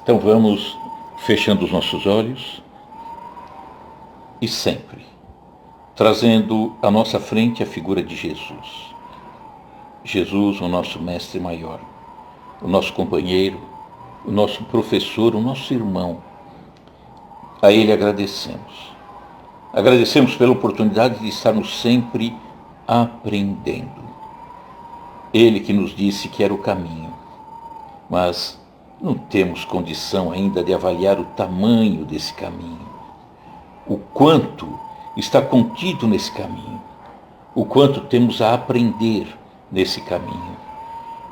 Então vamos fechando os nossos olhos e sempre trazendo à nossa frente a figura de Jesus. Jesus, o nosso mestre maior, o nosso companheiro, o nosso professor, o nosso irmão. A Ele agradecemos. Agradecemos pela oportunidade de estarmos sempre aprendendo. Ele que nos disse que era o caminho, mas não temos condição ainda de avaliar o tamanho desse caminho, o quanto está contido nesse caminho, o quanto temos a aprender nesse caminho.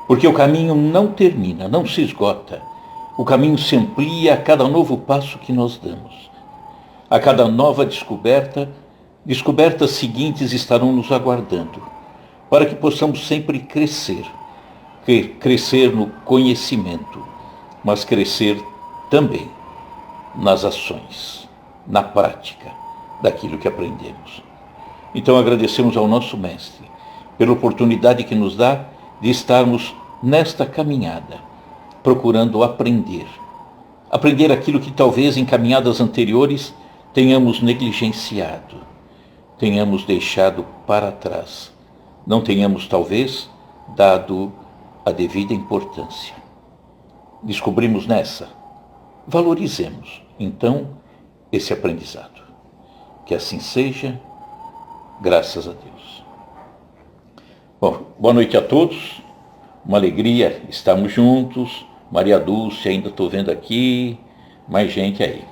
Porque o caminho não termina, não se esgota. O caminho se amplia a cada novo passo que nós damos. A cada nova descoberta, descobertas seguintes estarão nos aguardando, para que possamos sempre crescer. Crescer no conhecimento, mas crescer também nas ações, na prática daquilo que aprendemos. Então agradecemos ao nosso Mestre pela oportunidade que nos dá de estarmos nesta caminhada, procurando aprender. Aprender aquilo que talvez em caminhadas anteriores tenhamos negligenciado, tenhamos deixado para trás, não tenhamos talvez dado a devida importância. Descobrimos nessa, valorizemos então esse aprendizado. Que assim seja, graças a Deus. Bom, boa noite a todos, uma alegria estarmos juntos. Maria Dulce, ainda estou vendo aqui, mais gente aí.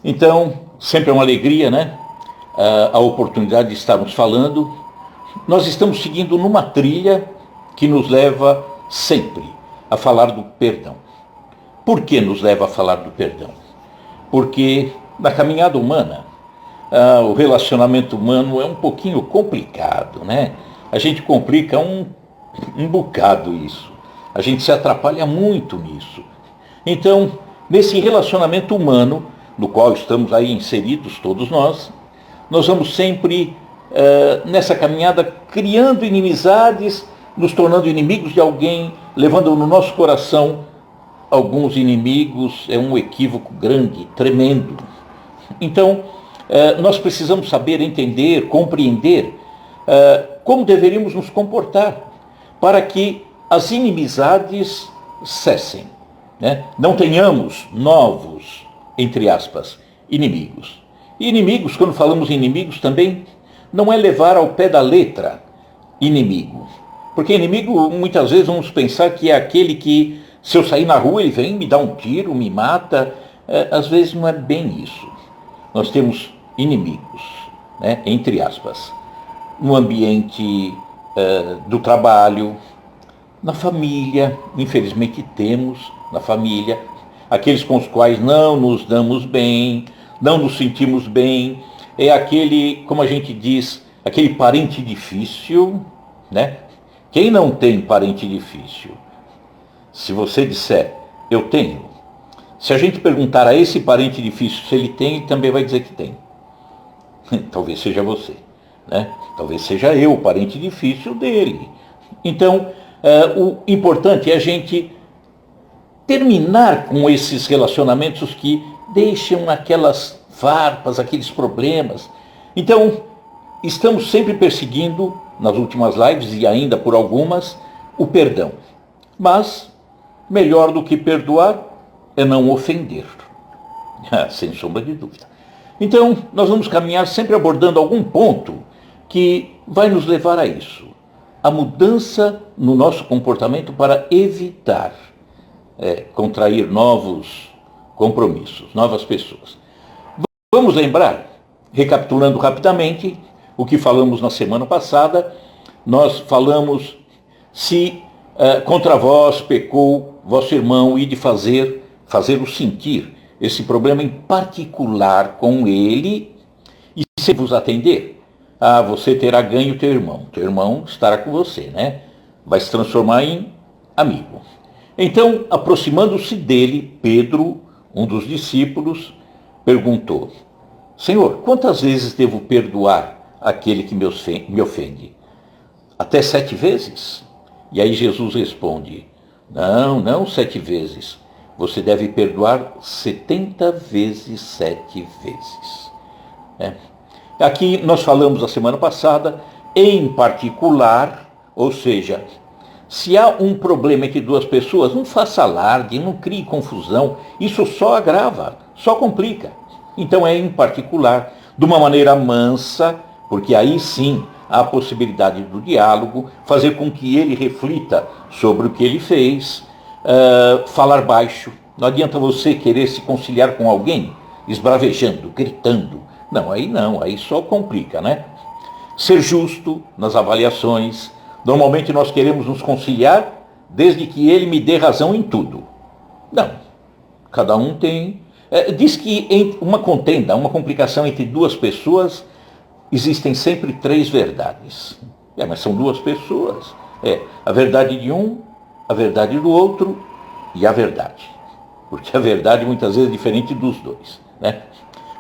Então, sempre é uma alegria, né? A oportunidade de estarmos falando. Nós estamos seguindo numa trilha que nos leva sempre a falar do perdão. Por que nos leva a falar do perdão? Porque na caminhada humana, o relacionamento humano é um pouquinho complicado, né? A gente complica um bocado isso. A gente se atrapalha muito nisso. Então, nesse relacionamento humano, no qual estamos aí inseridos todos nós vamos sempre nessa caminhada criando inimizades, nos tornando inimigos de alguém, levando no nosso coração alguns inimigos. É um equívoco grande, tremendo. Então, nós precisamos saber, entender, compreender como deveríamos nos comportar para que as inimizades cessem, né? Não tenhamos novos, entre aspas, inimigos. E inimigos, quando falamos em inimigos também, não é levar ao pé da letra inimigo. Porque inimigo, muitas vezes, vamos pensar que é aquele que, se eu sair na rua, ele vem, me dá um tiro, me mata. Às vezes não é bem isso. Nós temos inimigos, né, entre aspas, no ambiente do trabalho, na família. Infelizmente temos na família aqueles com os quais não nos damos bem, não nos sentimos bem. É aquele, como a gente diz, aquele parente difícil, né? Quem não tem parente difícil? Se você disser, eu tenho, se a gente perguntar a esse parente difícil se ele tem, ele também vai dizer que tem. Talvez seja você, né? Talvez seja eu, o parente difícil dele. Então, o importante é a gente terminar com esses relacionamentos que deixam aquelas farpas, aqueles problemas. Então, estamos sempre perseguindo, nas últimas lives e ainda por algumas, o perdão. Mas, melhor do que perdoar é não ofender. Sem sombra de dúvida. Então, nós vamos caminhar sempre abordando algum ponto que vai nos levar a isso. A mudança no nosso comportamento para evitar contrair novos compromissos, novas pessoas. Vamos lembrar, recapitulando rapidamente, o que falamos na semana passada. Nós falamos, se contra vós pecou vosso irmão, e de fazê-lo sentir esse problema em particular com ele, e se vos atender, você terá ganho teu irmão estará com você, né? Vai se transformar em amigo. Então, aproximando-se dele, Pedro, um dos discípulos, perguntou: Senhor, quantas vezes devo perdoar aquele que me ofende? Até 7 vezes? E aí Jesus responde: não 7 vezes. você deve perdoar 70 vezes 7 vezes. Aqui nós falamos a semana passada, em particular, ou seja, se há um problema entre duas pessoas, não faça alarde, não crie confusão, isso só agrava, só complica. Então é em particular, de uma maneira mansa, porque aí sim há a possibilidade do diálogo, fazer com que ele reflita sobre o que ele fez, falar baixo. Não adianta você querer se conciliar com alguém esbravejando, gritando. Não, aí só complica, né? Ser justo nas avaliações. Normalmente nós queremos nos conciliar desde que ele me dê razão em tudo. Não, cada um tem... diz que em uma contenda, uma complicação entre duas pessoas, existem sempre 3 verdades. Mas são 2 pessoas. A verdade de um, a verdade do outro e a verdade. Porque a verdade muitas vezes é diferente dos 2, né?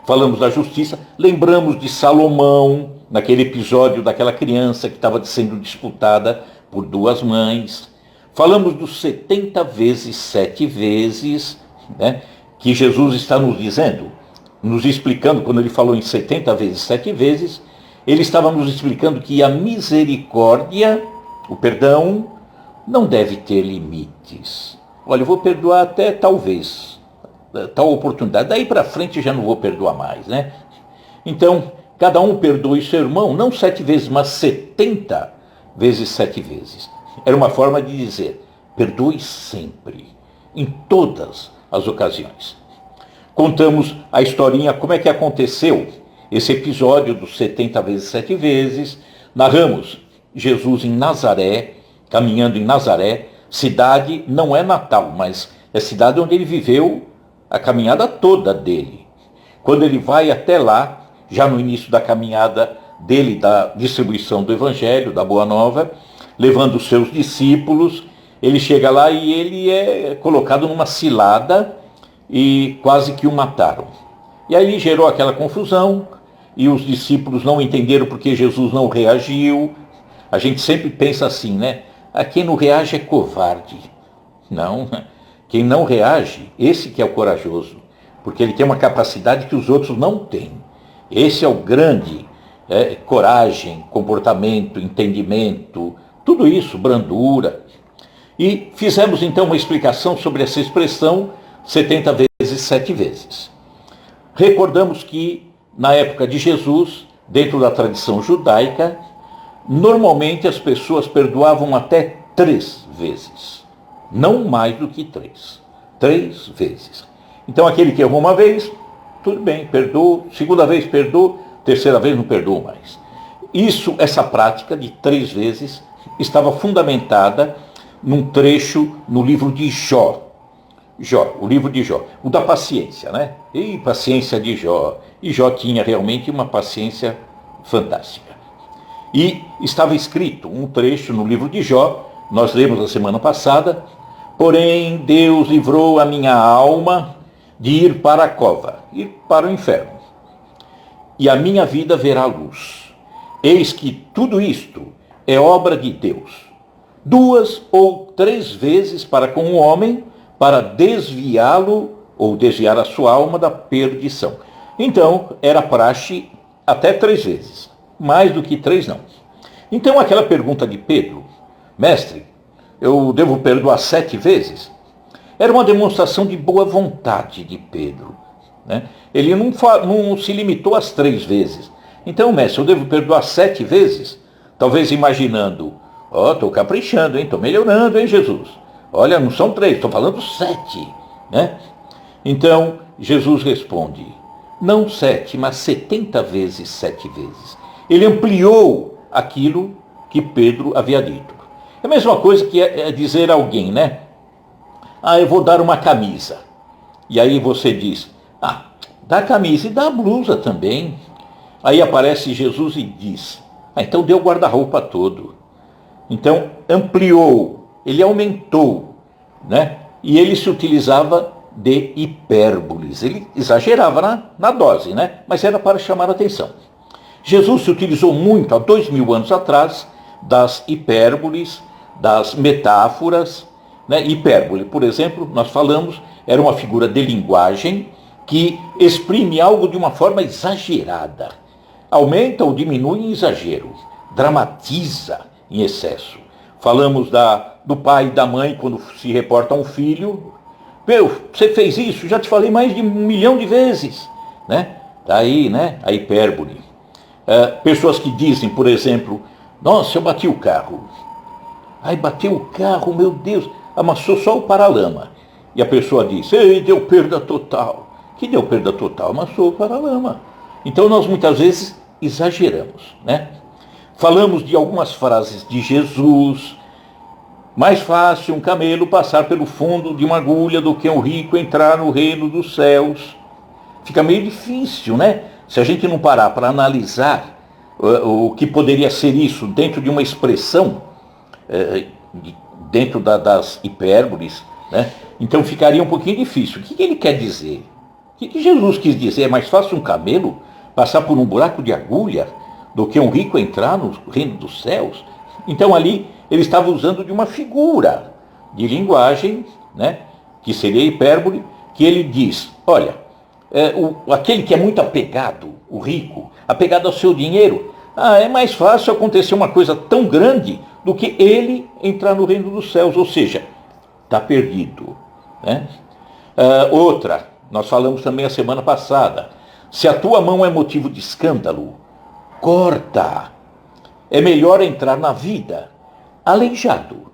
Falamos da justiça, lembramos de Salomão, naquele episódio daquela criança que estava sendo disputada por 2 mães. Falamos dos 70 vezes 7 vezes, né, que Jesus está nos dizendo, nos explicando, quando ele falou em 70 vezes 7 vezes, ele estava nos explicando que a misericórdia, o perdão, não deve ter limites. Olha, eu vou perdoar até talvez, tal oportunidade, daí para frente já não vou perdoar mais, né? Então, cada um perdoe seu irmão, não 7 vezes, mas 70 vezes 7 vezes. Era uma forma de dizer, perdoe sempre, em todas as ocasiões. Contamos a historinha, como é que aconteceu esse episódio dos 70 vezes 7 vezes. Narramos Jesus em Nazaré, caminhando em Nazaré, cidade não é natal, mas é cidade onde ele viveu a caminhada toda dele. Quando ele vai até lá, já no início da caminhada dele, da distribuição do Evangelho, da Boa Nova, levando os seus discípulos, ele chega lá e ele é colocado numa cilada e quase que o mataram. E aí gerou aquela confusão e os discípulos não entenderam porque Jesus não reagiu. A gente sempre pensa assim, né? Quem não reage é covarde. Não, quem não reage, esse que é o corajoso, porque ele tem uma capacidade que os outros não têm. Esse é o grande coragem, comportamento, entendimento, tudo isso, brandura. E fizemos então uma explicação sobre essa expressão 70 vezes 7 vezes. Recordamos que na época de Jesus, dentro da tradição judaica, normalmente as pessoas perdoavam até 3 vezes, não mais do que 3. 3 vezes. Então aquele que errou uma vez, tudo bem, perdoa, segunda vez perdoa, terceira vez não perdoa mais. Essa prática de 3 vezes estava fundamentada num trecho no livro de Jó. O livro de Jó, o da paciência, né? E paciência de Jó. E Jó tinha realmente uma paciência fantástica. E estava escrito um trecho no livro de Jó, nós lemos na semana passada, porém Deus livrou a minha alma de ir para a cova, ir para o inferno, e a minha vida verá luz. Eis que tudo isto é obra de Deus, 2 ou 3 vezes para com o homem, para desviá-lo ou desviar a sua alma da perdição. Então, era praxe até 3 vezes, mais do que 3 não. Então, aquela pergunta de Pedro, mestre, eu devo perdoar 7 vezes? Era uma demonstração de boa vontade de Pedro, né? Ele não se limitou às 3 vezes. Então, mestre, eu devo perdoar 7 vezes? Talvez imaginando, estou caprichando, estou melhorando, Jesus? Olha, não são 3, estou falando 7, né? Então, Jesus responde, não 7, mas 70 vezes 7 vezes. Ele ampliou aquilo que Pedro havia dito. É a mesma coisa que dizer a alguém, né? Eu vou dar uma camisa. E aí você diz, dá a camisa e dá a blusa também. Aí aparece Jesus e diz, então deu o guarda-roupa todo. Então, ampliou, ele aumentou, né? E ele se utilizava de hipérboles. Ele exagerava na dose, né? Mas era para chamar a atenção. Jesus se utilizou muito, há 2000 anos atrás, das hipérboles, das metáforas, né? Hipérbole, por exemplo, nós falamos, Era uma figura de linguagem que exprime algo de uma forma exagerada. Aumenta ou diminui em exagero, dramatiza em excesso. Falamos do pai e da mãe quando se reporta a um filho. Meu, você fez isso, já te falei mais de 1 milhão de vezes. Né? Daí, né, a hipérbole. Pessoas que dizem, por exemplo, nossa, eu bati o carro. Aí bateu o carro, meu Deus, amassou só o paralama. E a pessoa diz, ei, deu perda total. Que deu perda total? Amassou o paralama. Então nós muitas vezes exageramos, né? Falamos de algumas frases de Jesus. Mais fácil um camelo passar pelo fundo de uma agulha do que um rico entrar no reino dos céus. Fica meio difícil, né? Se a gente não parar para analisar o que poderia ser isso dentro de uma expressão, dentro das hipérboles, né? Então ficaria um pouquinho difícil. O que ele quer dizer? O que Jesus quis dizer? É mais fácil um camelo passar por um buraco de agulha do que um rico entrar no reino dos céus? Então ali ele estava usando de uma figura de linguagem, né? Que seria hipérbole, que ele diz, olha, aquele que é muito apegado, o rico, apegado ao seu dinheiro, é mais fácil acontecer uma coisa tão grande do que ele entrar no reino dos céus, ou seja, está perdido. Né? Outra, nós falamos também a semana passada, se a tua mão é motivo de escândalo, corta. É melhor entrar na vida aleijado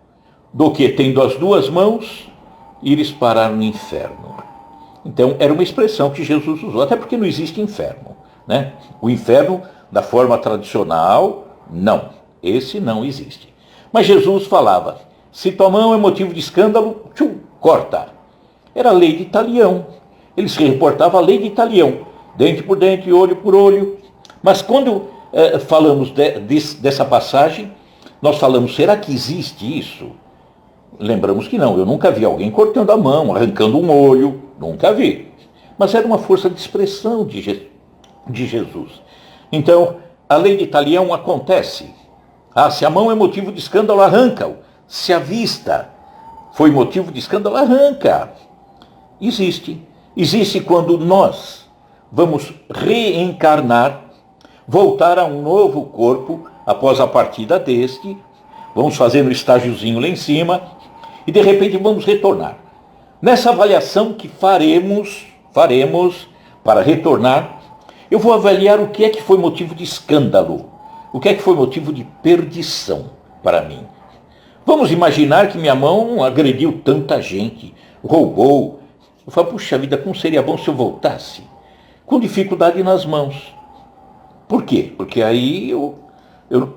do que, tendo as 2 mãos, ires parar no inferno. Então, era uma expressão que Jesus usou, até porque não existe inferno. Né? O inferno, da forma tradicional, não. Esse não existe. Mas Jesus falava, se tua mão é motivo de escândalo, corta. Era a lei de talião. Ele se reportava a lei de talião, dente por dente, olho por olho. Mas quando falamos dessa passagem, nós falamos, será que existe isso? Lembramos que não, eu nunca vi alguém cortando a mão, arrancando um olho, nunca vi. Mas era uma força de expressão de Jesus. Então, a lei de talião acontece. Se a mão é motivo de escândalo, arranca-o. Se a vista foi motivo de escândalo, arranca. Existe. Existe quando nós vamos reencarnar, voltar a um novo corpo após a partida deste, vamos fazer um estágiozinho lá em cima e de repente vamos retornar. Nessa avaliação que faremos para retornar, eu vou avaliar o que é que foi motivo de escândalo, o que é que foi motivo de perdição para mim. Vamos imaginar que minha mão agrediu tanta gente, roubou. Eu falo, puxa vida, como seria bom se eu voltasse? Com dificuldade nas mãos. Por quê? Porque aí eu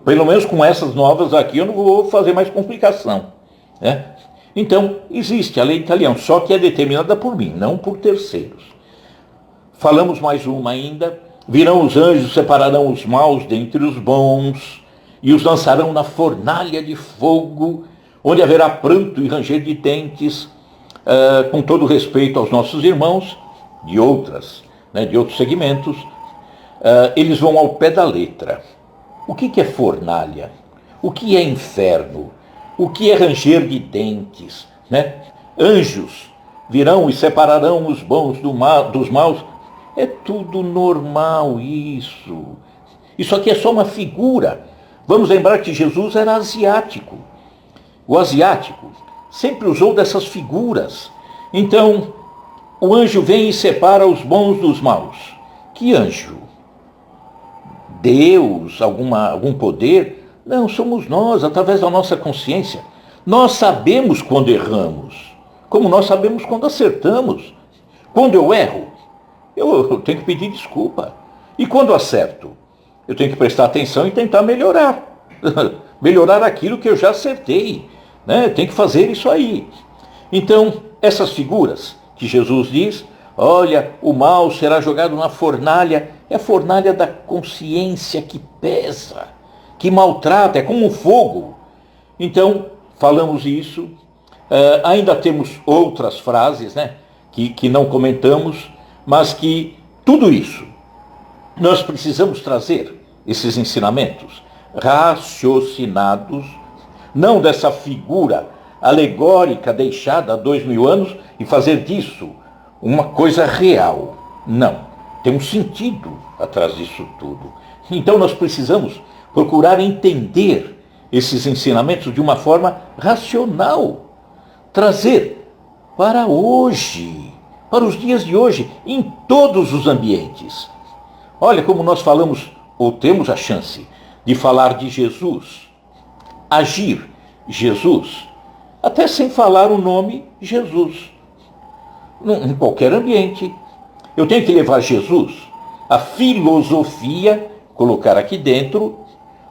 pelo menos com essas novas aqui, eu não vou fazer mais complicação. Né? Então, existe a lei de talião, só que é determinada por mim, não por terceiros. Falamos mais uma ainda. Virão os anjos, separarão os maus dentre os bons, e os lançarão na fornalha de fogo, onde haverá pranto e ranger de dentes, com todo respeito aos nossos irmãos de outros segmentos, eles vão ao pé da letra. O que é fornalha? O que é inferno? O que é ranger de dentes? Né? Anjos virão e separarão os bons dos maus. É tudo normal isso. Isso aqui é só uma figura. Vamos lembrar que Jesus era asiático. O asiático sempre usou dessas figuras. Então, o anjo vem e separa os bons dos maus. Que anjo? Deus? Algum poder? Não, somos nós, através da nossa consciência. Nós sabemos quando erramos, como nós sabemos quando acertamos. Quando eu erro, eu tenho que pedir desculpa. E quando acerto, eu tenho que prestar atenção e tentar melhorar. Melhorar aquilo que eu já acertei. Né? Tem que fazer isso aí. Então, essas figuras que Jesus diz, olha, o mal será jogado na fornalha, é a fornalha da consciência que pesa, que maltrata, é como um fogo. Então, falamos isso. Ainda temos outras frases, né, que não comentamos, mas que tudo isso, nós precisamos trazer esses ensinamentos raciocinados, não dessa figura alegórica deixada há 2000 anos e fazer disso uma coisa real. Não. Tem um sentido atrás disso tudo. Então nós precisamos procurar entender esses ensinamentos de uma forma racional. Trazer para hoje, para os dias de hoje, em todos os ambientes. Olha como nós falamos, ou temos a chance, de falar de Jesus, agir Jesus, até sem falar o nome Jesus. Em qualquer ambiente. Eu tenho que levar Jesus, a filosofia, colocar aqui dentro,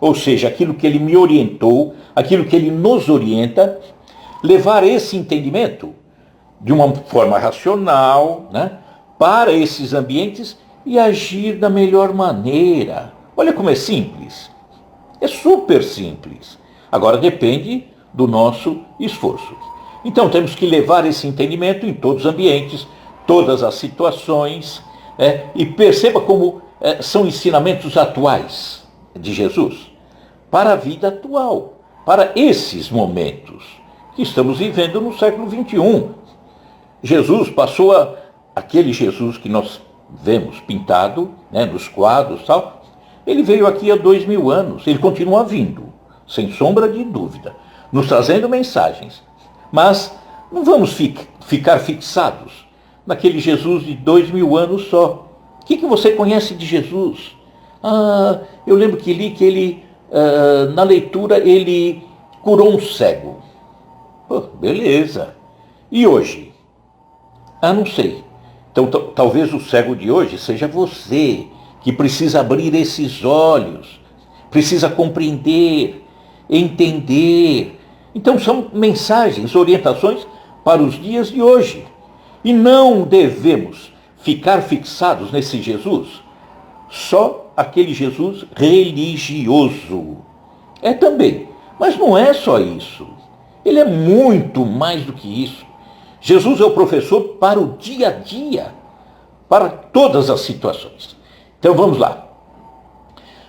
ou seja, aquilo que ele me orientou, aquilo que ele nos orienta, levar esse entendimento de uma forma racional, né, para esses ambientes e agir da melhor maneira. Olha como é simples. É super simples. Agora depende do nosso esforço. Então temos que levar esse entendimento em todos os ambientes, todas as situações, e perceba como são ensinamentos atuais de Jesus para a vida atual, para esses momentos que estamos vivendo no século XXI. Jesus passou aquele Jesus que nós vemos pintado, né, nos quadros e tal, ele veio aqui há 2000 anos, ele continua vindo, sem sombra de dúvida, nos trazendo mensagens. Mas não vamos ficar fixados naquele Jesus de 2000 anos só. O que você conhece de Jesus? Eu lembro que li que ele, na leitura, ele curou um cego. Beleza. E hoje? Não sei. Então talvez o cego de hoje seja você, que precisa abrir esses olhos, precisa compreender, entender. Então são mensagens, orientações para os dias de hoje. E não devemos ficar fixados nesse Jesus, só aquele Jesus religioso. É também, mas não é só isso. Ele é muito mais do que isso. Jesus é o professor para o dia a dia, para todas as situações. Então vamos lá.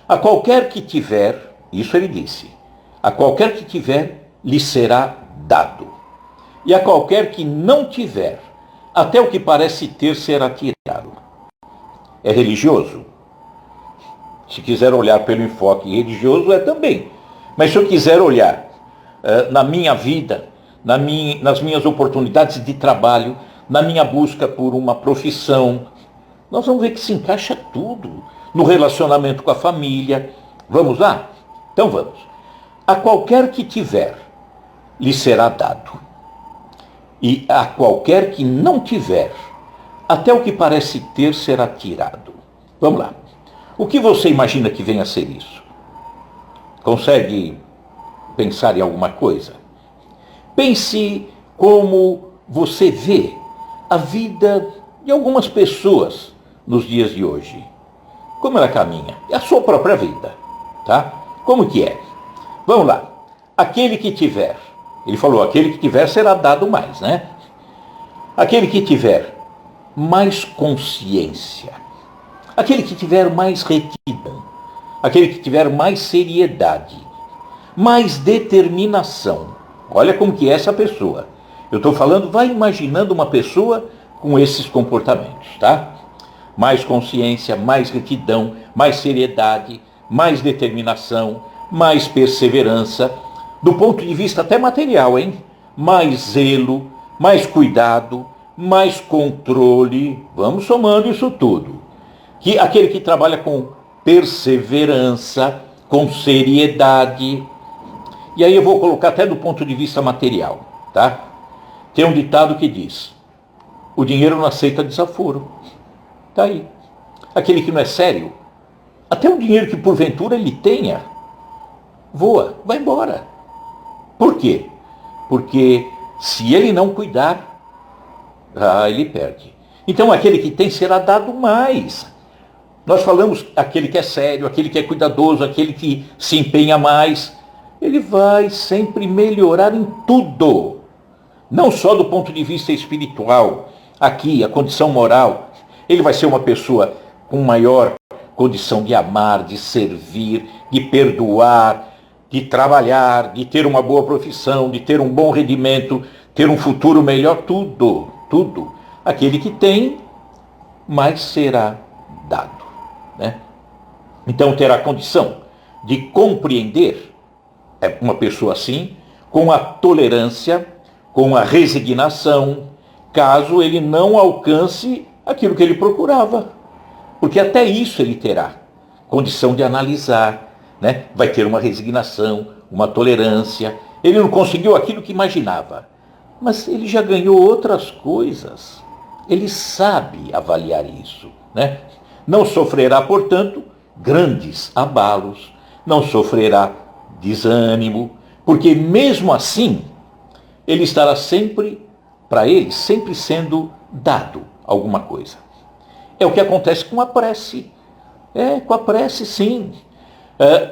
A qualquer que tiver, isso ele disse, a qualquer que tiver, lhe será dado. E a qualquer que não tiver, até o que parece ter será tirado. É religioso? Se quiser olhar pelo enfoque religioso, é também. Mas se eu quiser olhar na minha vida, nas minhas oportunidades de trabalho, na minha busca por uma profissão, nós vamos ver que se encaixa tudo. No relacionamento com a família. Vamos lá? Então vamos. A qualquer que tiver, lhe será dado. E a qualquer que não tiver, até o que parece ter será tirado. Vamos lá. O que você imagina que venha a ser isso? Consegue pensar em alguma coisa? Pense como você vê a vida de algumas pessoas nos dias de hoje. Como ela caminha? É a sua própria vida, tá? Como que é? Vamos lá. Aquele que tiver, ele falou, aquele que tiver será dado mais, né? Aquele que tiver mais consciência, aquele que tiver mais retidão, aquele que tiver mais seriedade, mais determinação. Olha como que é essa pessoa. Eu estou falando, vai imaginando uma pessoa com esses comportamentos, tá? Mais consciência, mais retidão, mais seriedade, mais determinação, mais perseverança, do ponto de vista até material, hein? Mais zelo, mais cuidado, mais controle. Vamos somando isso tudo. Que aquele que trabalha com perseverança, com seriedade. E aí eu vou colocar até do ponto de vista material, tá? Tem um ditado que diz: o dinheiro não aceita desaforo. Tá aí. Aquele que não é sério, até o dinheiro que porventura ele tenha, voa, vai embora. Por quê? Porque se ele não cuidar, ele perde. Então aquele que tem será dado mais. Nós falamos aquele que é sério, aquele que é cuidadoso, aquele que se empenha mais, ele vai sempre melhorar em tudo. Não só do ponto de vista espiritual, aqui, a condição moral. Ele vai ser uma pessoa com maior condição de amar, de servir, de perdoar, de trabalhar, de ter uma boa profissão, de ter um bom rendimento, ter um futuro melhor, tudo. Aquele que tem, mais será dado, né? Então terá condição de compreender uma pessoa assim, com a tolerância, com a resignação, caso ele não alcance aquilo que ele procurava. Porque até isso ele terá condição de analisar, né? Vai ter uma resignação, uma tolerância. Ele não conseguiu aquilo que imaginava, mas ele já ganhou outras coisas. Ele sabe avaliar isso, né? Não sofrerá, portanto, grandes abalos, não sofrerá desânimo, porque mesmo assim, ele estará sempre, para ele, sempre sendo dado alguma coisa. É o que acontece com a prece. Com a prece, sim.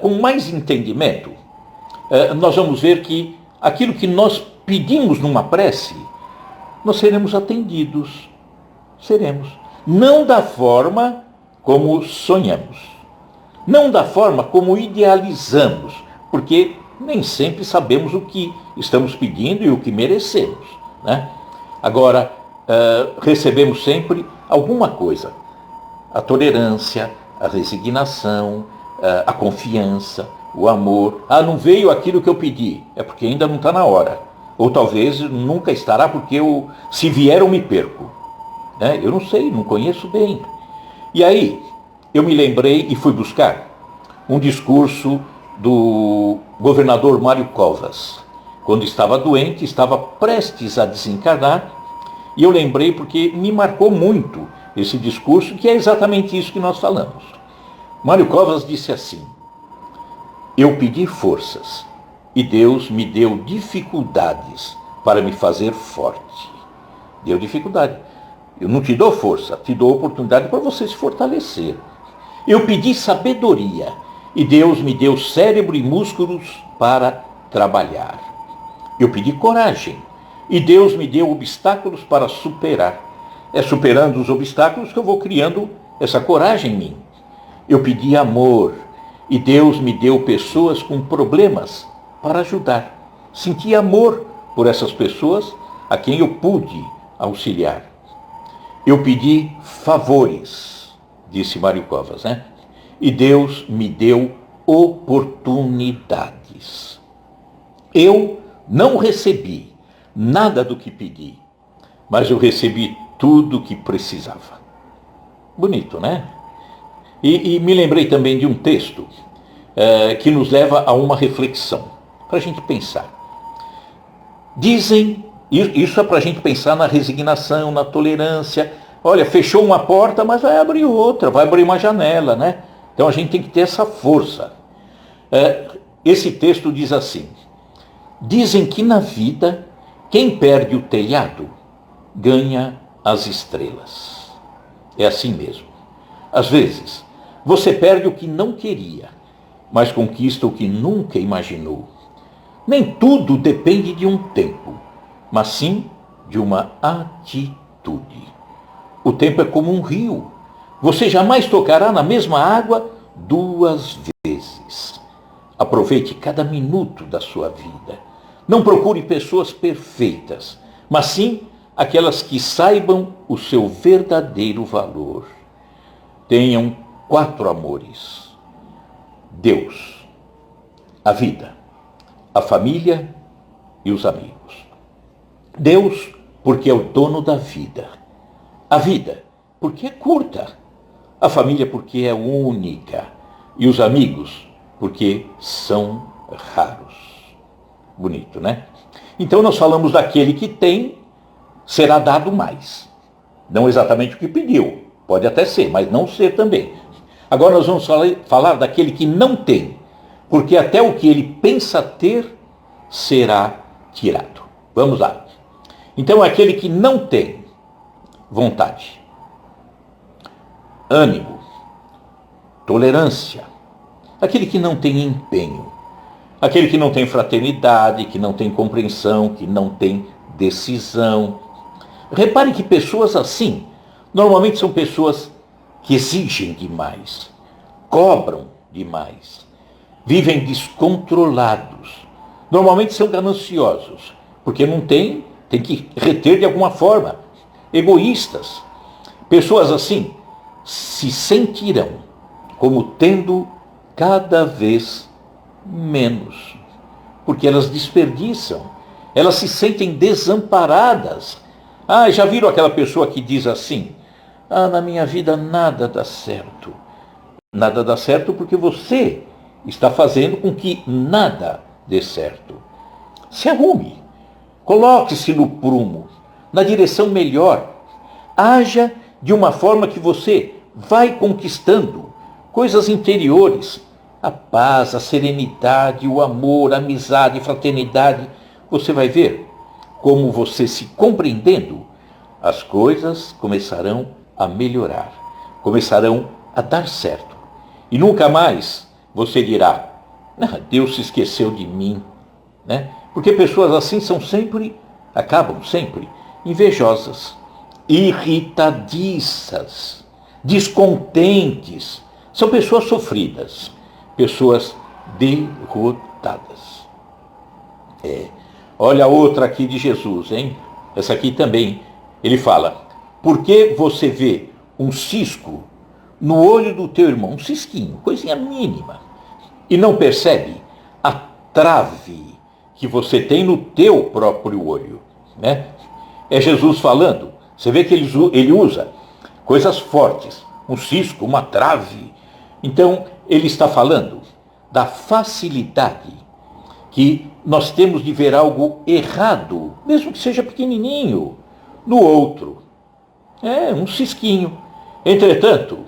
Com mais entendimento, nós vamos ver que aquilo que nós pedimos numa prece, nós seremos atendidos. Seremos. Não da forma como sonhamos. Não da forma como idealizamos, porque nem sempre sabemos o que estamos pedindo e o que merecemos, né? Agora, recebemos sempre alguma coisa. A tolerância, a resignação, a confiança, o amor. Não veio aquilo que eu pedi, é porque ainda não está na hora. Ou talvez nunca estará, porque se vier eu me perco, né? Eu não sei, não conheço bem. E aí, eu me lembrei e fui buscar um discurso do governador Mário Covas, quando estava doente, estava prestes a desencarnar, e eu lembrei porque me marcou muito esse discurso, que é exatamente isso que nós falamos. Mário Covas disse assim: eu pedi forças e Deus me deu dificuldades para me fazer forte. Deu dificuldade. Eu não te dou força, te dou oportunidade para você se fortalecer. Eu pedi sabedoria e Deus me deu cérebro e músculos para trabalhar. Eu pedi coragem e Deus me deu obstáculos para superar. É superando os obstáculos que eu vou criando essa coragem em mim. Eu pedi amor e Deus me deu pessoas com problemas para ajudar. Senti amor por essas pessoas a quem eu pude auxiliar. Eu pedi favores, disse Mário Covas, né? E Deus me deu oportunidades. Eu não recebi nada do que pedi, mas eu recebi tudo o que precisava. Bonito, né? E me lembrei também de um texto que nos leva a uma reflexão, para a gente pensar. Dizem, isso é para a gente pensar na resignação, na tolerância. Olha, fechou uma porta, mas vai abrir outra, vai abrir uma janela, né? Então a gente tem que ter essa força. Esse texto diz assim: dizem que na vida, quem perde o telhado, ganha as estrelas. É assim mesmo. Às vezes, você perde o que não queria, mas conquista o que nunca imaginou. Nem tudo depende de um tempo, mas sim de uma atitude. O tempo é como um rio. Você jamais tocará na mesma água 2 vezes. Aproveite cada minuto da sua vida. Não procure pessoas perfeitas, mas sim aquelas que saibam o seu verdadeiro valor. Tenham 4 amores: Deus, a vida, a família e os amigos. Deus, porque é o dono da vida. A vida, porque é curta. A família, porque é única. E os amigos, porque são raros. Bonito, né? Então nós falamos daquele que tem, será dado mais. Não exatamente o que pediu. Pode até ser, mas não ser também. Agora nós vamos falar daquele que não tem, porque até o que ele pensa ter será tirado. Vamos lá. Então aquele que não tem vontade, ânimo, tolerância, aquele que não tem empenho, aquele que não tem fraternidade, que não tem compreensão, que não tem decisão. Repare que pessoas assim, normalmente são pessoas que exigem demais, cobram demais, vivem descontrolados. Normalmente são gananciosos, porque não tem que reter de alguma forma. Egoístas. Pessoas assim se sentirão como tendo cada vez menos, porque elas desperdiçam, elas se sentem desamparadas. Já viram aquela pessoa que diz assim: na minha vida nada dá certo. Nada dá certo porque você está fazendo com que nada dê certo. Se arrume, coloque-se no prumo, na direção melhor. Haja de uma forma que você vai conquistando coisas interiores, a paz, a serenidade, o amor, a amizade, a fraternidade. Você vai ver como você se compreendendo, as coisas começarão a melhorar, começarão a dar certo. E nunca mais você dirá: Deus se esqueceu de mim, né? Porque pessoas assim acabam sempre invejosas, irritadiças, descontentes. São pessoas sofridas, pessoas derrotadas. Olha a outra aqui de Jesus, hein? Essa aqui também. Ele fala: por que você vê um cisco no olho do teu irmão, um cisquinho, coisinha mínima, e não percebe a trave que você tem no teu próprio olho, né? É Jesus falando. Você vê que ele usa coisas fortes, um cisco, uma trave. Então, ele está falando da facilidade que nós temos de ver algo errado, mesmo que seja pequenininho, no outro. Um cisquinho. Entretanto,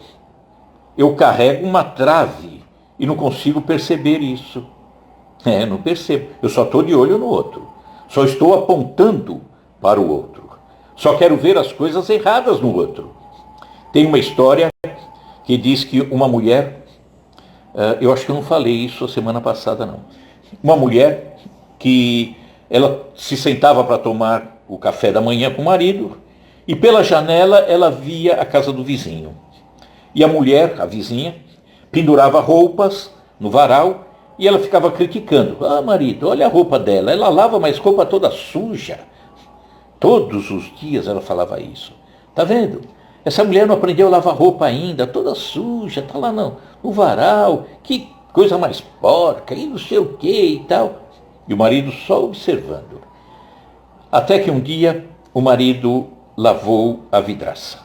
eu carrego uma trave e não consigo perceber isso. Não percebo. Eu só estou de olho no outro. Só estou apontando para o outro. Só quero ver as coisas erradas no outro. Tem uma história que diz que uma mulher, eu acho que eu não falei isso a semana passada, não. Uma mulher que ela se sentava para tomar o café da manhã com o marido e pela janela ela via a casa do vizinho. E a mulher, a vizinha, pendurava roupas no varal e ela ficava criticando. Marido, olha a roupa dela, ela lava, mas roupa toda suja. Todos os dias ela falava isso. Tá vendo? Essa mulher não aprendeu a lavar roupa ainda, toda suja, tá lá no varal, que coisa mais porca, e não sei o que e tal. E o marido só observando. Até que um dia o marido lavou a vidraça.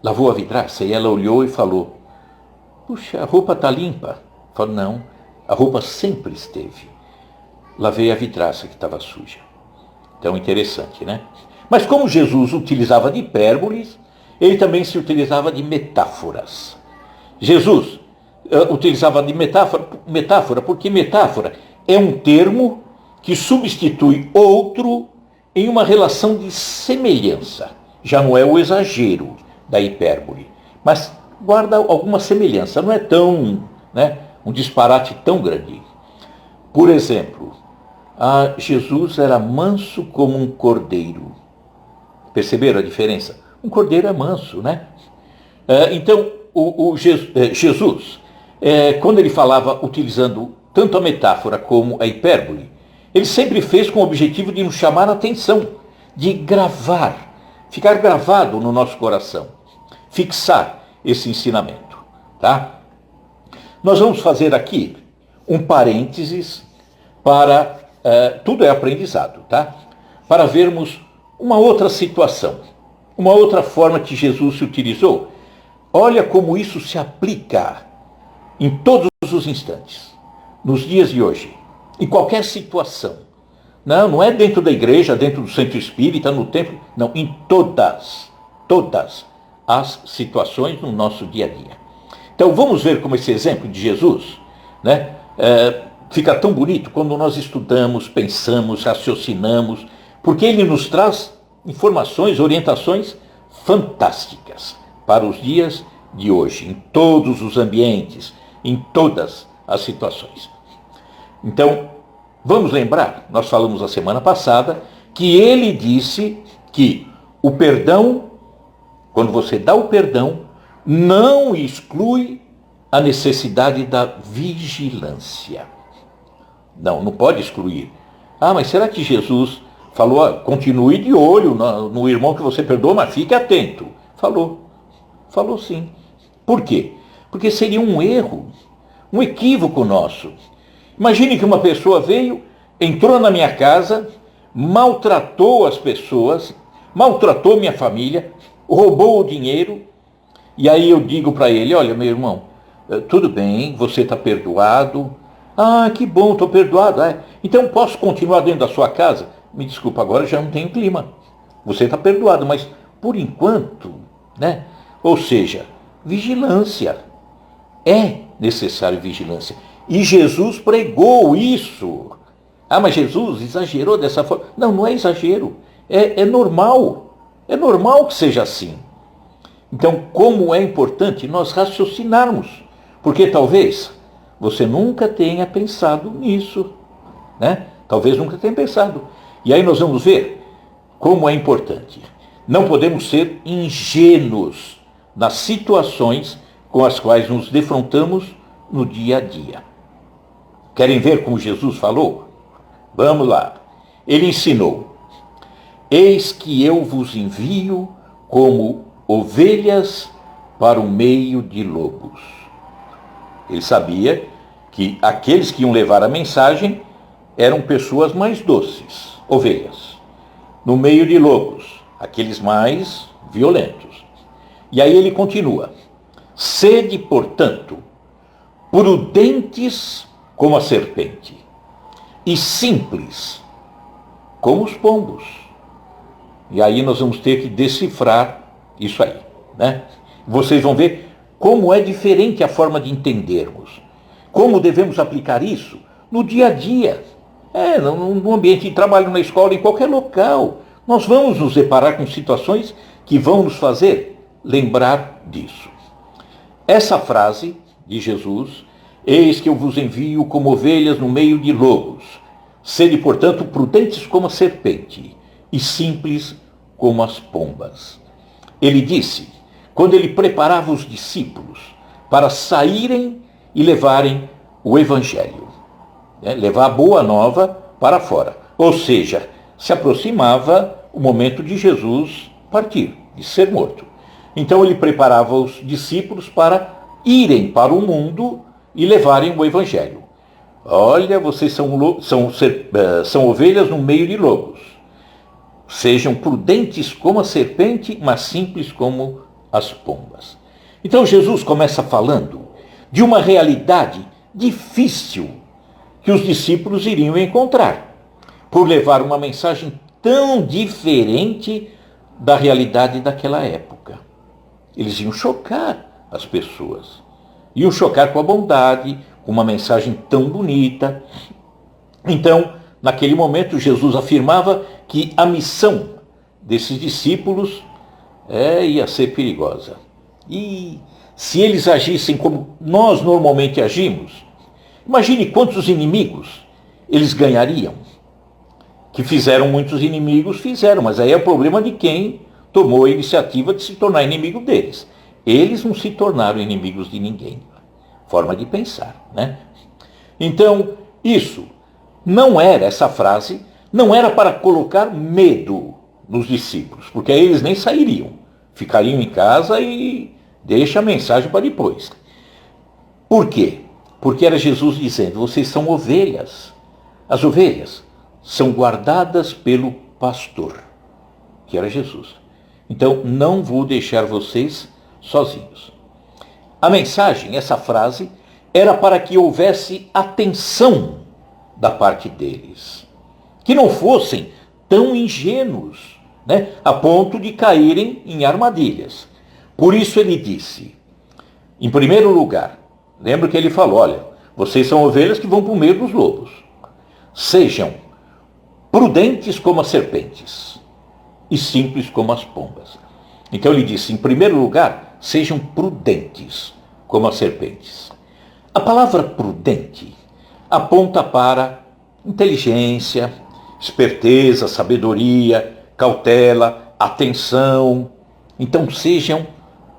Lavou a vidraça e ela olhou e falou: puxa, a roupa está limpa. Falou: não, a roupa sempre esteve. Lavei a vidraça que estava suja. Então, interessante, né? Mas como Jesus utilizava de hipérboles, ele também se utilizava de metáforas. Jesus utilizava de metáfora porque metáfora é um termo que substitui outro em uma relação de semelhança. Já não é o exagero da hipérbole, mas guarda alguma semelhança, não é tão, um disparate tão grande. Por exemplo, Jesus era manso como um cordeiro. Perceberam a diferença? Um cordeiro é manso, né? Então, Jesus, quando ele falava utilizando tanto a metáfora como a hipérbole, ele sempre fez com o objetivo de nos chamar a atenção, de gravar, ficar gravado no nosso coração, fixar esse ensinamento, tá? Nós vamos fazer aqui um parênteses para, tudo é aprendizado, tá? Para vermos uma outra situação, uma outra forma que Jesus se utilizou. Olha como isso se aplica em todos os instantes, nos dias de hoje, em qualquer situação. Não é dentro da igreja, dentro do centro espírita, no templo, não, em todas as situações no nosso dia a dia. Então vamos ver como esse exemplo de Jesus, fica tão bonito quando nós estudamos, pensamos, raciocinamos, porque ele nos traz informações, orientações fantásticas para os dias de hoje, em todos os ambientes, em todas as situações. Então, vamos lembrar, nós falamos a semana passada, que ele disse que o perdão, quando você dá o perdão, não exclui a necessidade da vigilância. Não pode excluir. Mas será que Jesus falou, continue de olho no irmão que você perdoa, mas fique atento? Falou sim. Por quê? Porque seria um erro, um equívoco nosso. Imagine que uma pessoa veio, entrou na minha casa, maltratou as pessoas, maltratou minha família, roubou o dinheiro, e aí eu digo para ele, olha, meu irmão, tudo bem, você está perdoado. Que bom, estou perdoado. Então posso continuar dentro da sua casa? Me desculpa, agora já não tenho clima. Você está perdoado, mas por enquanto, né? Ou seja, vigilância. É necessário vigilância. E Jesus pregou isso. Mas Jesus exagerou dessa forma. Não é exagero. É normal. É normal que seja assim. Então, como é importante nós raciocinarmos. Porque talvez você nunca tenha pensado nisso, né? Talvez nunca tenha pensado. E aí nós vamos ver como é importante. Não podemos ser ingênuos nas situações com as quais nos defrontamos no dia a dia. Querem ver como Jesus falou? Vamos lá. Ele ensinou: eis que eu vos envio como ovelhas para o meio de lobos. Ele sabia que aqueles que iam levar a mensagem eram pessoas mais doces, ovelhas, no meio de lobos, aqueles mais violentos. E aí ele continua: sede, portanto, prudentes como a serpente e simples como os pombos. E aí nós vamos ter que decifrar isso aí, né? Vocês vão ver como é diferente a forma de entendermos. Como devemos aplicar isso no dia a dia. No ambiente de trabalho, na escola, em qualquer local. Nós vamos nos deparar com situações que vão nos fazer lembrar disso. Essa frase de Jesus, eis que eu vos envio como ovelhas no meio de lobos. Sede, portanto, prudentes como a serpente e simples como as pombas. Ele disse, quando ele preparava os discípulos para saírem e levarem o evangelho, levar a boa nova para fora. Ou seja, se aproximava o momento de Jesus partir, de ser morto. Então ele preparava os discípulos para irem para o mundo e levarem o evangelho. Olha, vocês são ovelhas no meio de lobos. Sejam prudentes como a serpente, mas simples como as pombas. Então Jesus começa falando de uma realidade difícil que os discípulos iriam encontrar, por levar uma mensagem tão diferente da realidade daquela época. Eles iam chocar as pessoas, iam chocar com a bondade, com uma mensagem tão bonita. Então, naquele momento, Jesus afirmava que a missão desses discípulos ia ser perigosa. E se eles agissem como nós normalmente agimos, imagine quantos inimigos eles ganhariam. Que fizeram muitos inimigos, mas aí é o problema de quem tomou a iniciativa de se tornar inimigo deles. Eles não se tornaram inimigos de ninguém. Forma de pensar, né? Então, essa frase não era para colocar medo nos discípulos, porque aí eles nem sairiam, ficariam em casa e deixa a mensagem para depois. Por quê? Porque era Jesus dizendo, vocês são ovelhas. As ovelhas são guardadas pelo pastor, que era Jesus. Então, não vou deixar vocês sozinhos. A mensagem, essa frase, era para que houvesse atenção da parte deles. Que não fossem tão ingênuos, a ponto de caírem em armadilhas. Por isso ele disse, em primeiro lugar, lembra que ele falou, olha, vocês são ovelhas que vão para o meio dos lobos. Sejam prudentes como as serpentes e simples como as pombas. Então ele disse, em primeiro lugar, sejam prudentes como as serpentes. A palavra prudente aponta para inteligência, esperteza, sabedoria, cautela, atenção. Então sejam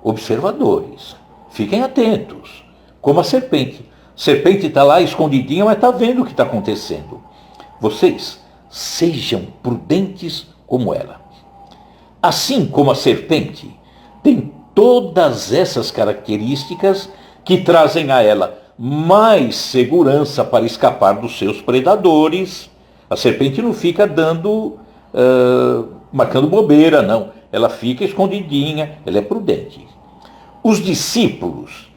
observadores, fiquem atentos como a serpente. A serpente está lá escondidinha, mas está vendo o que está acontecendo. Vocês sejam prudentes como ela. Assim como a serpente tem todas essas características que trazem a ela mais segurança para escapar dos seus predadores. A serpente não fica marcando bobeira, não. Ela fica escondidinha, ela é prudente. Os discípulos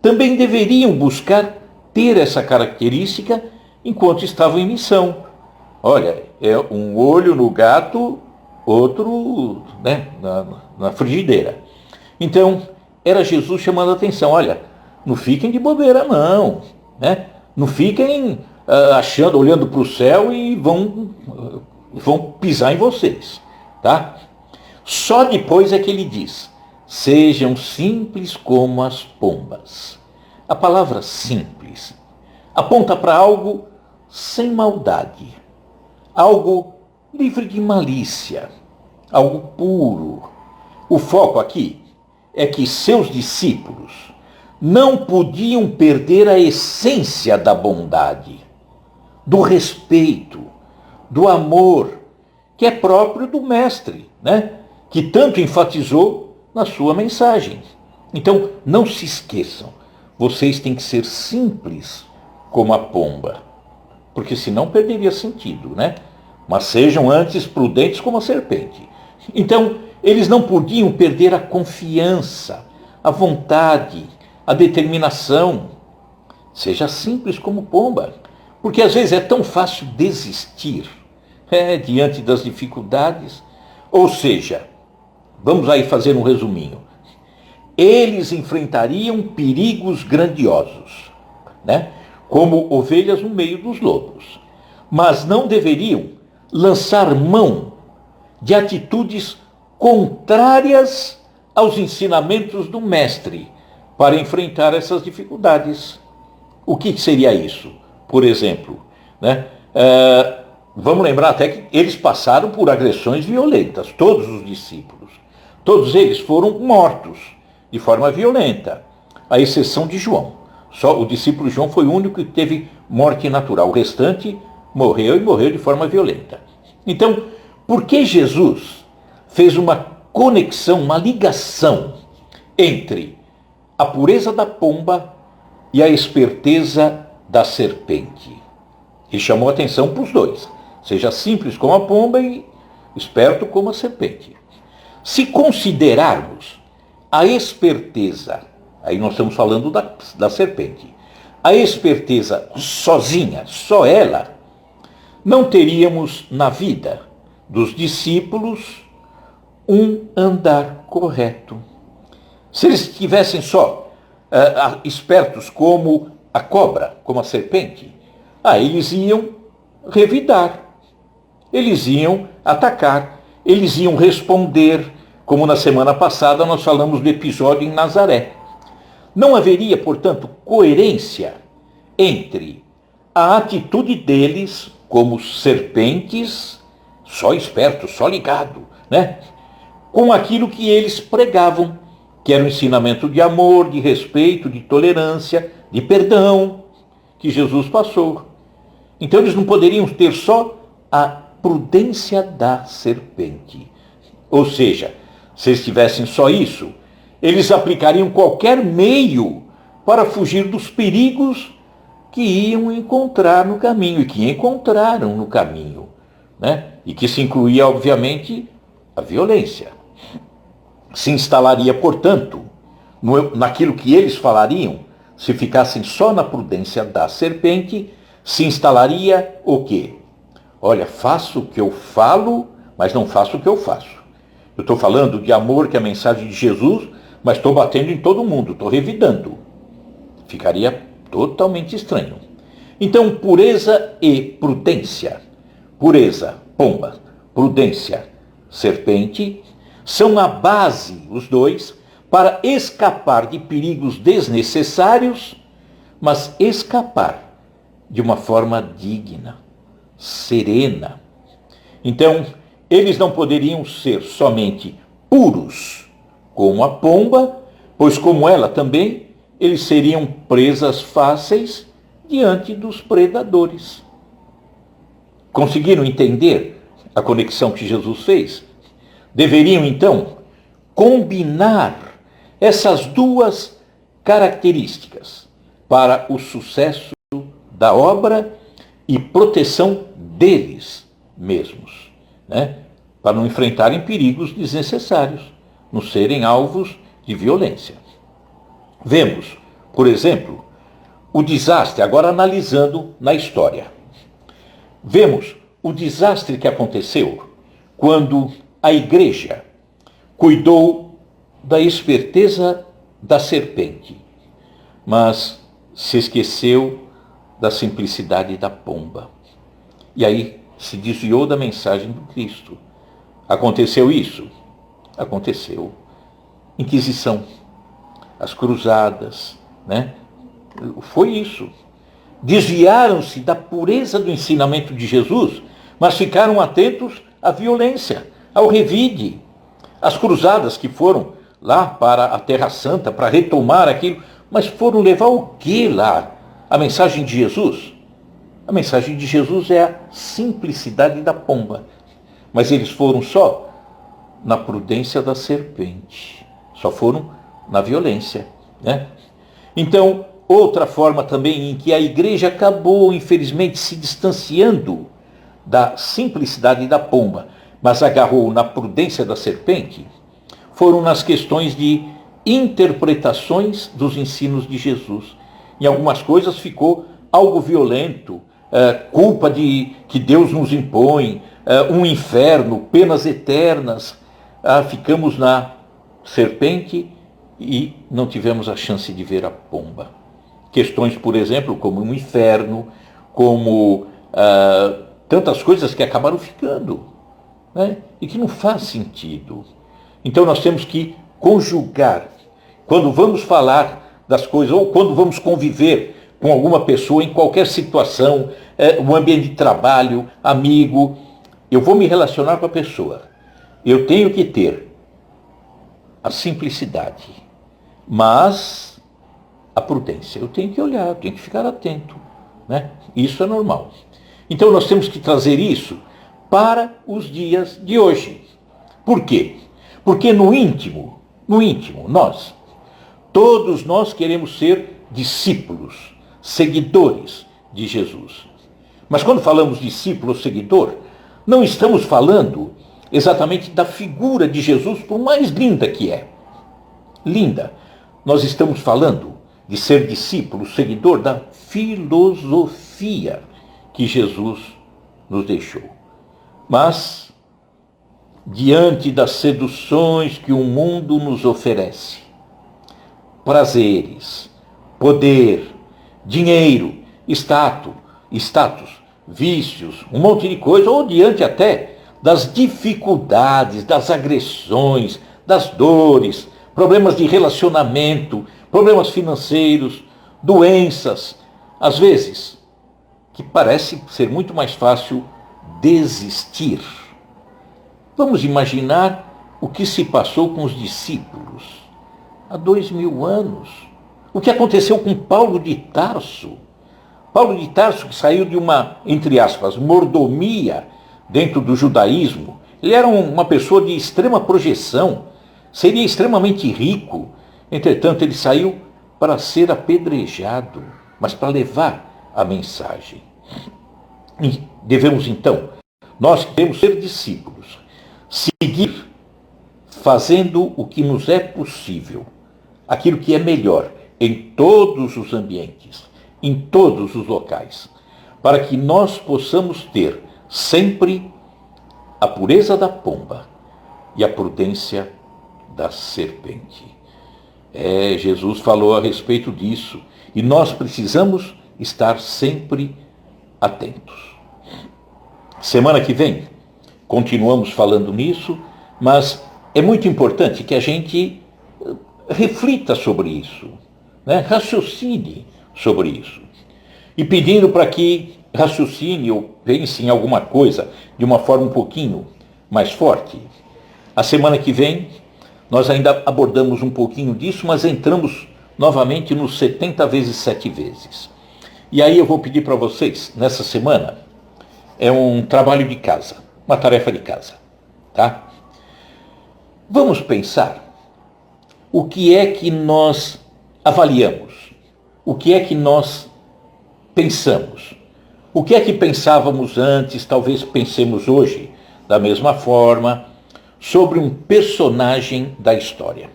também deveriam buscar ter essa característica enquanto estavam em missão. Olha, é um olho no gato, outro, né, na frigideira. Então, era Jesus chamando a atenção. Olha, não fiquem de bobeira, não. Né? Não fiquem achando, olhando para o céu e vão pisar em vocês. Tá? Só depois é que ele diz, sejam simples como as pombas. A palavra simples aponta para algo sem maldade, algo livre de malícia, algo puro. O foco aqui é que seus discípulos não podiam perder a essência da bondade, do respeito, do amor, que é próprio do Mestre, né? Que tanto enfatizou na sua mensagem. Então, não se esqueçam, vocês têm que ser simples como a pomba, porque senão perderia sentido, né? Mas sejam antes prudentes como a serpente. Então, eles não podiam perder a confiança, a vontade, a determinação. Seja simples como pomba, porque às vezes é tão fácil desistir diante das dificuldades. Ou seja, vamos aí fazer um resuminho. Eles enfrentariam perigos grandiosos, né? Como ovelhas no meio dos lobos, mas não deveriam lançar mão de atitudes contrárias aos ensinamentos do Mestre para enfrentar essas dificuldades. O que seria isso? Por exemplo, né? Vamos lembrar até que eles passaram por agressões violentas, todos os discípulos. Todos eles foram mortos de forma violenta, à exceção de João. Só o discípulo João foi o único que teve morte natural. O restante morreu e morreu de forma violenta. Então, por que Jesus fez uma conexão, uma ligação entre a pureza da pomba e a esperteza da serpente? Ele chamou a atenção para os dois. Seja simples como a pomba e esperto como a serpente. Se considerarmos a esperteza, aí nós estamos falando da serpente, a esperteza sozinha, só ela, não teríamos na vida dos discípulos um andar correto. Se eles estivessem só espertos como a cobra, como a serpente, eles iam revidar, eles iam atacar, eles iam responder, como na semana passada nós falamos do episódio em Nazaré. Não haveria, portanto, coerência entre a atitude deles como serpentes, só esperto, só ligado, né? Com aquilo que eles pregavam, que era o ensinamento de amor, de respeito, de tolerância, de perdão, que Jesus passou. Então eles não poderiam ter só a prudência da serpente. Ou seja, se eles tivessem só isso, eles aplicariam qualquer meio para fugir dos perigos que iam encontrar no caminho, e que encontraram no caminho, né? E que se incluía, obviamente, a violência. Se instalaria, portanto, naquilo que eles falariam, se ficassem só na prudência da serpente, se instalaria o quê? Olha, faço o que eu falo, mas não faço o que eu faço. Eu estou falando de amor, que é a mensagem de Jesus, mas estou batendo em todo mundo, estou revidando. Ficaria totalmente estranho. Então, pureza e prudência. Pureza, pomba. Prudência, serpente, são a base, os dois, para escapar de perigos desnecessários, mas escapar de uma forma digna, serena. Então, eles não poderiam ser somente puros como a pomba, pois como ela também, eles seriam presas fáceis diante dos predadores. Conseguiram entender a conexão que Jesus fez? Deveriam, então, combinar essas duas características para o sucesso da obra e proteção deles mesmos, né? Para não enfrentarem perigos desnecessários, não serem alvos de violência. Vemos, por exemplo, o desastre, agora analisando na história. Vemos o desastre que aconteceu quando a igreja cuidou da esperteza da serpente, mas se esqueceu da simplicidade da pomba. E aí se desviou da mensagem do Cristo. Aconteceu isso? Aconteceu. Inquisição, as cruzadas, né? Foi isso. Desviaram-se da pureza do ensinamento de Jesus, mas ficaram atentos à violência, ao revide. As cruzadas que foram lá para a Terra Santa para retomar aquilo, mas foram levar o que lá? A mensagem de Jesus? A mensagem de Jesus é a simplicidade da pomba. Mas eles foram só na prudência da serpente. Só foram na violência, né? Então, outra forma também em que a igreja acabou, infelizmente, se distanciando da simplicidade da pomba, mas agarrou na prudência da serpente, foram nas questões de interpretações dos ensinos de Jesus. Em algumas coisas ficou algo violento, culpa que Deus nos impõe, um inferno, penas eternas. Ficamos na serpente e não tivemos a chance de ver a pomba. Questões, por exemplo, como um inferno, como tantas coisas que acabaram ficando, né? E que não faz sentido. Então nós temos que conjugar, quando vamos falar das coisas, ou quando vamos conviver com alguma pessoa em qualquer situação, um ambiente de trabalho, amigo, eu vou me relacionar com a pessoa. Eu tenho que ter a simplicidade, mas a prudência. Eu tenho que olhar, eu tenho que ficar atento, né? Isso é normal. Então nós temos que trazer isso para os dias de hoje. Por quê? Porque no íntimo, todos nós queremos ser discípulos, seguidores de Jesus. Mas quando falamos discípulo ou seguidor, não estamos falando exatamente da figura de Jesus, por mais linda que é. Linda. Nós estamos falando de ser discípulo, seguidor da filosofia que Jesus nos deixou. Mas, diante das seduções que o mundo nos oferece, prazeres, poder, dinheiro, status, vícios, um monte de coisa, ou diante até das dificuldades, das agressões, das dores, problemas de relacionamento, problemas financeiros, doenças, às vezes, que parece ser muito mais fácil desistir. Vamos imaginar o que se passou com os discípulos há 2000 anos. O que aconteceu com Paulo de Tarso? Paulo de Tarso, que saiu de uma, entre aspas, mordomia dentro do judaísmo. Ele era uma pessoa de extrema projeção, seria extremamente rico. Entretanto, ele saiu para ser apedrejado, mas para levar a mensagem. E devemos, então, nós devemos ser discípulos, seguir fazendo o que nos é possível, aquilo que é melhor em todos os ambientes, em todos os locais, para que nós possamos ter sempre a pureza da pomba e a prudência da serpente. Jesus falou a respeito disso e nós precisamos estar sempre atentos. Semana que vem continuamos falando nisso, mas é muito importante que a gente reflita sobre isso, né? Raciocine sobre isso. E pedindo para que raciocine ou pense em alguma coisa de uma forma um pouquinho mais forte. A semana que vem nós ainda abordamos um pouquinho disso, mas entramos novamente nos 70 vezes 7 vezes. E aí eu vou pedir para vocês, nessa semana, é um trabalho de casa, uma tarefa de casa, tá? Vamos pensar o que é que nós avaliamos, o que é que nós pensamos, o que é que pensávamos antes, talvez pensemos hoje da mesma forma, sobre um personagem da história.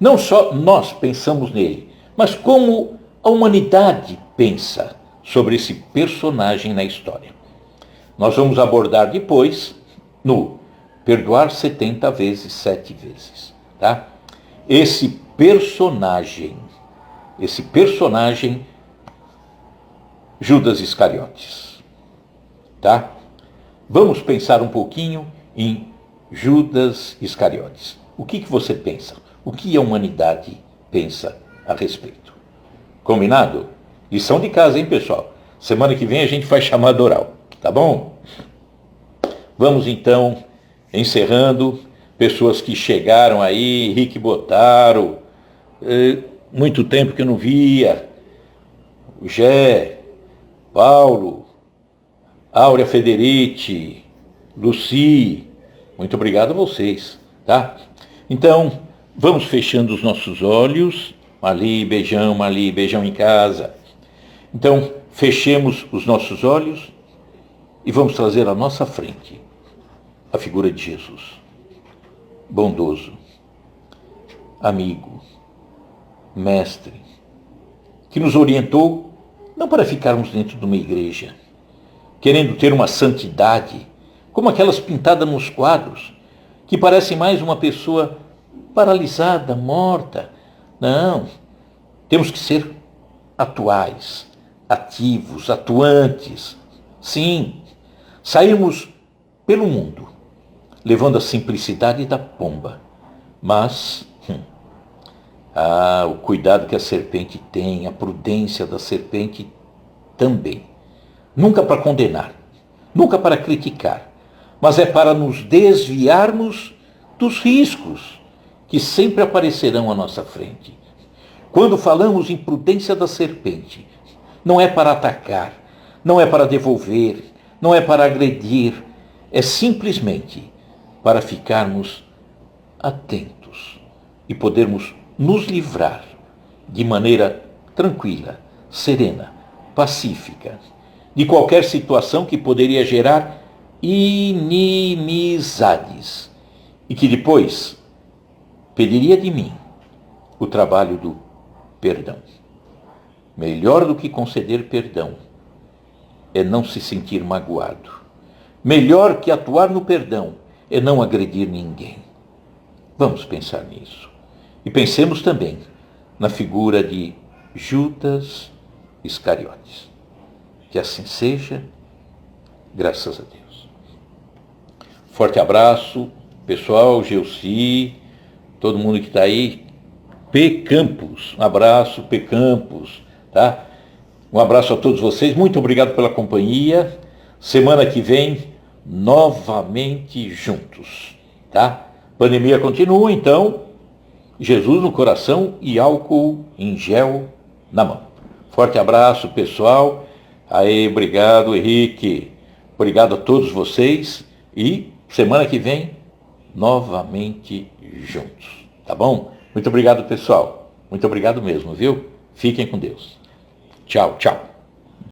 Não só nós pensamos nele, mas como a humanidade pensa sobre esse personagem na história. Nós vamos abordar depois no Perdoar 70 vezes 7 vezes, tá? Esse personagem, Judas Iscariotes, tá? Vamos pensar um pouquinho em Judas Iscariotes. O que você pensa? O que a humanidade pensa a respeito? Combinado? Lição de casa, hein, pessoal? Semana que vem a gente faz chamada oral, tá bom? Vamos então, encerrando. Pessoas que chegaram aí, Henrique Botaro, muito tempo que eu não via, o Gé, Paulo, Áurea Federici, Luci, muito obrigado a vocês, tá? Então, vamos fechando os nossos olhos. Mali, beijão em casa. Então, fechemos os nossos olhos e vamos trazer à nossa frente a figura de Jesus. Bondoso, amigo, mestre, que nos orientou não para ficarmos dentro de uma igreja, querendo ter uma santidade, como aquelas pintadas nos quadros, que parecem mais uma pessoa paralisada, morta. Não, temos que ser atuais, ativos, atuantes. Sim, sairmos pelo mundo, levando a simplicidade da pomba, mas o cuidado que a serpente tem, a prudência da serpente também. Nunca para condenar, nunca para criticar, mas é para nos desviarmos dos riscos que sempre aparecerão à nossa frente. Quando falamos em prudência da serpente, não é para atacar, não é para devolver, não é para agredir, é simplesmente para ficarmos atentos e podermos nos livrar de maneira tranquila, serena, pacífica, de qualquer situação que poderia gerar inimizades e que depois pediria de mim o trabalho do perdão. Melhor do que conceder perdão é não se sentir magoado. Melhor que atuar no perdão é não agredir ninguém. Vamos pensar nisso. E pensemos também na figura de Judas Iscariotes. Que assim seja, graças a Deus. Forte abraço, pessoal, Geuci, todo mundo que está aí. P. Campos, um abraço, P. Campos, tá? Um abraço a todos vocês, muito obrigado pela companhia. Semana que vem, novamente juntos, tá? Pandemia continua, então, Jesus no coração e álcool em gel na mão. Forte abraço, pessoal. Aí, obrigado, Henrique. Obrigado a todos vocês. E semana que vem, novamente juntos. Tá bom? Muito obrigado, pessoal. Muito obrigado mesmo, viu? Fiquem com Deus. Tchau, tchau.